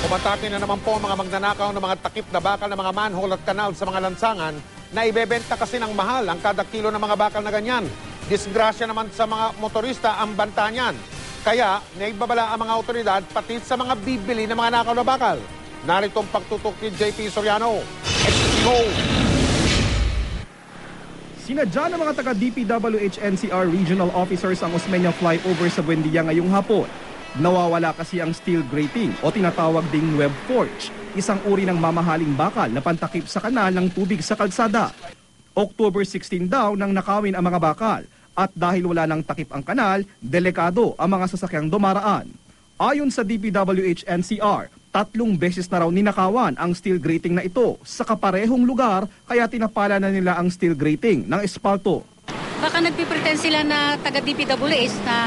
Umatake na naman po ang mga magnanakaw ng mga takip na bakal ng mga manhole at kanal sa mga lansangan na ibebenta kasi ng mahal ang kada kilo ng mga bakal na ganyan. Disgrasya naman sa mga motorista ang banta niyan. Kaya naibabala ang mga otoridad pati sa mga bibili ng mga nakaw na bakal. Narito ang pagtutok ni JP Soriano. Let's go! Sinadya ng mga taga-DPWH NCR Regional Officers ang Osmeña flyover sa Buendia ngayong hapon. Nawawala kasi ang steel grating o tinatawag ding web forge, isang uri ng mamahaling bakal na pantakip sa kanal ng tubig sa kalsada. October 16 daw nang nakawin ang mga bakal at dahil wala nang takip ang kanal, delikado ang mga sasakyang dumaraan. Ayon sa DPWH NCR, 3 beses na raw ninakawan ang steel grating na ito sa kaparehong lugar kaya tinapala na nila ang steel grating ng espalto. Baka nagpipretend sila na taga-DPWH na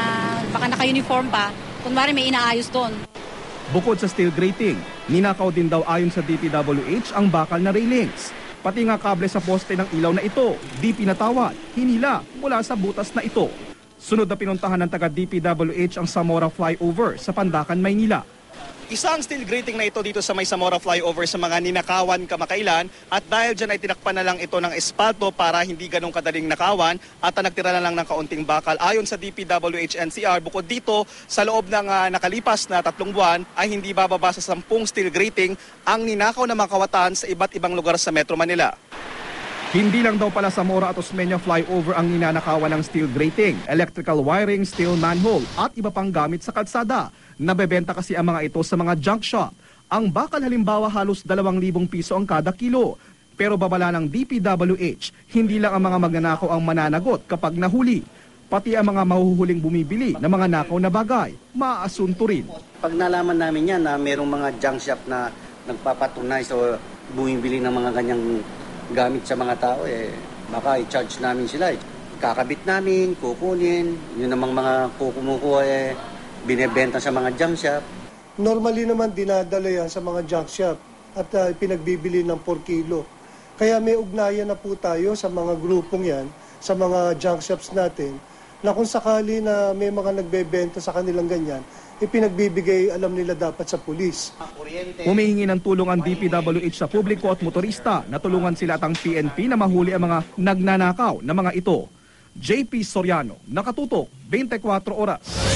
baka naka-uniform pa, kunwari may inaayos doon. Bukod sa steel grating, ninakaw din daw ayon sa DPWH ang bakal na railings. Pati nga kable sa poste ng ilaw na ito, di pinatawad, hinila mula sa butas na ito. Sunod na pinuntahan ng taga-DPWH ang Zamora flyover sa Pandacan, Maynila. Isang steel grating na ito dito sa may Zamora flyover sa mga ninakawan kamakailan at dahil dyan ay tinakpan na lang ito ng espalto para hindi ganong kadaling nakawan at nagtira na lang ng kaunting bakal. Ayon sa DPWH NCR, bukod dito sa loob ng nakalipas na 3 buwan ay hindi bababa sa 10 steel grating ang ninakaw na mga kawatan sa iba't ibang lugar sa Metro Manila. Hindi lang daw pala Zamora at Osmeña flyover ang ninanakawan ng steel grating, electrical wiring, steel manhole at iba pang gamit sa kalsada. Nabebenta kasi ang mga ito sa mga junk shop. Ang bakal halimbawa halos 2,000 piso ang kada kilo. Pero babala ng DPWH, hindi lang ang mga magnanakaw ang mananagot kapag nahuli. Pati ang mga mahuhuling bumibili ng mga nakaw na bagay, maaasunto rin. Pag nalaman namin yan na mayroong mga junk shop na nagpapatunay so bumibili ng mga ganyang gamit sa mga tao, baka i-charge namin sila. Kakabit namin, kukunin, yun namang mga kukumukuha binebenta sa mga junk shop. Normally naman dinadala yan sa mga junk shop at pinagbibili ng 4 kilo. Kaya may ugnayan na po tayo sa mga grupong yan, sa mga junk shops natin, na kung sakali na may mga nagbebenta sa kanilang ganyan, ipinagbibigay alam nila dapat sa pulis. Humihingi ng tulong ang DPWH sa publiko at motorista na tulungan sila at ang PNP na mahuli ang mga nagnanakaw na mga ito. JP Soriano, nakatutok 24 oras.